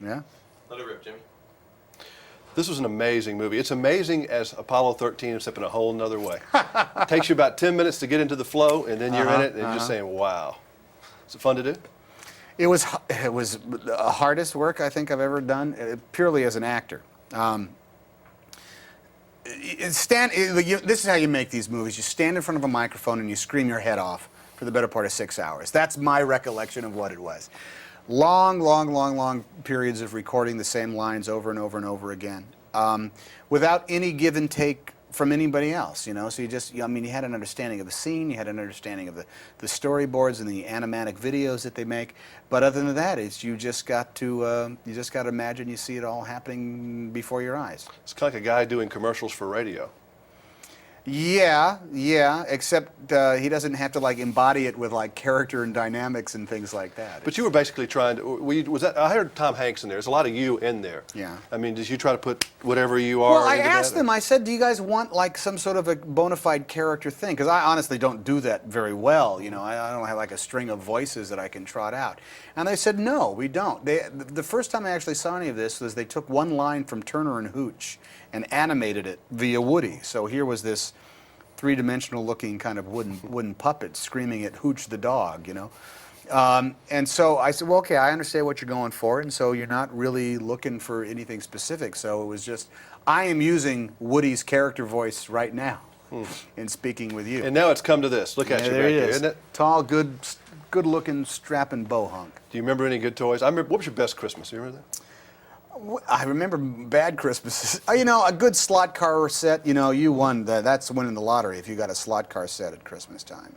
Yeah. Let it rip, Jimmy. This was an amazing movie. It's amazing as Apollo 13, except in a whole nother way. It takes you about 10 minutes to get into the flow, and then you're in it, and you're just saying, wow. Is it fun to do? It was the hardest work I think I've ever done, purely as an actor. This is how you make these movies. You stand in front of a microphone and you scream your head off for the better part of 6 hours. That's my recollection of what it was. Long periods of recording the same lines over and over and over again, without any give and take from anybody else, you know. So you had an understanding of the scene, you had an understanding of the storyboards and the animatic videos that they make. But other than that, you just got to imagine you see it all happening before your eyes. It's kind of like a guy doing commercials for radio. Yeah, except he doesn't have to like embody it with like character and dynamics and things like that. But you were basically trying to, I heard Tom Hanks in there. There's a lot of you in there. Yeah. I mean, did you try to put whatever you are Well, I into asked that, them, I said, do you guys want like some sort of a bona fide character thing? Because I honestly don't do that very well, you know. I don't have like a string of voices that I can trot out. And they said, no, we don't. The first time I actually saw any of this was they took one line from Turner and Hooch and animated it via Woody. So here was this three-dimensional looking kind of wooden puppet screaming at Hooch the dog, you know. And so I said, well, okay, I understand what you're going for, and so you're not really looking for anything specific. So it was just, I am using Woody's character voice right now in speaking with you. And now it's come to this. Look at you there back he there, is. isn't it? Tall, good-looking, strapping bow hunk. Do you remember any good toys? I remember, what was your best Christmas? Do you remember that? I remember bad Christmases. You know, a good slot car set, you know, you won. That's winning the lottery if you got a slot car set at Christmas time.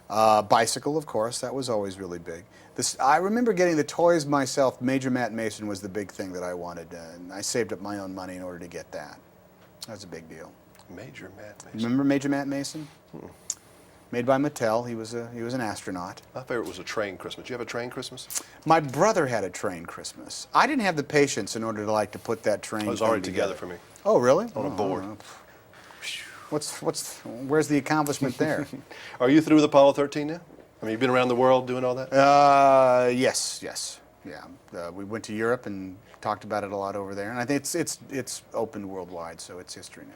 Bicycle, of course, that was always really big. I remember getting the toys myself. Major Matt Mason was the big thing that I wanted, and I saved up my own money in order to get that. That was a big deal. Major Matt Mason. Remember Major Matt Mason? Made by Mattel. He was an astronaut. My favorite was a train Christmas. Did you have a train Christmas? My brother had a train Christmas. I didn't have the patience in order to put that train. It was already together for me. Oh, really? On a board. Where's the accomplishment there? Are you through with Apollo 13 now? I mean, you've been around the world doing all that? Yes. Yeah. We went to Europe and talked about it a lot over there, and I think it's open worldwide, so it's history now.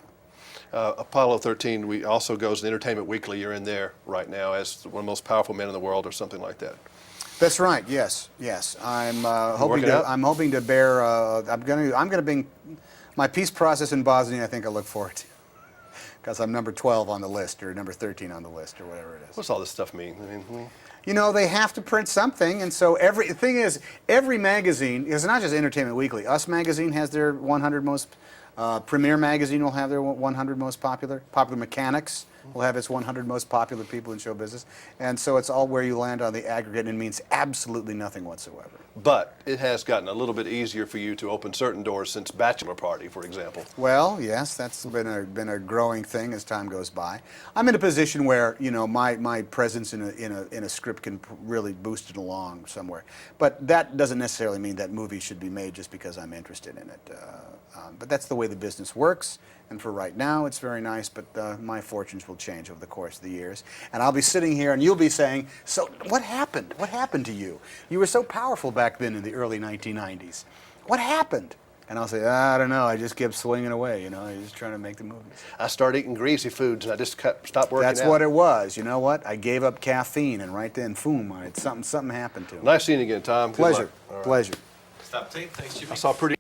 Apollo 13 also goes in Entertainment Weekly. You're in there right now as one of the most powerful men in the world, or something like that. That's right. Yes. I'm hoping to bear. I'm gonna bring my peace process in Bosnia. I think I look forward to, because I'm number 12 on the list, or number 13 on the list, or whatever it is. What's all this stuff mean? I mean, you know, they have to print something, and so every magazine, it's not just Entertainment Weekly. Us magazine has their 100 most. Premiere Magazine will have their 100 most popular. Popular Mechanics will have its 100 most popular people in show business. And so it's all where you land on the aggregate, and it means absolutely nothing whatsoever. But it has gotten a little bit easier for you to open certain doors since Bachelor Party, for example. Well, yes, that's been a growing thing as time goes by. I'm in a position where, you know, my presence in a script can really boost it along somewhere. But that doesn't necessarily mean that movie should be made just because I'm interested in it. But that's the way the business works, and for right now it's very nice, but my fortunes will change over the course of the years. And I'll be sitting here and you'll be saying, so what happened? What happened to you? You were so powerful back then in the early 1990s. What happened? And I'll say, I don't know, I just kept swinging away, you know, I was just trying to make the movies. I started eating greasy foods and I just stopped working out. That's what it was. You know what? I gave up caffeine, and right then, boom, something happened to me. Nice seeing you again, Tom. Good Pleasure. luck. All right. Pleasure. Stop tape. Thanks, Jimmy. I saw pretty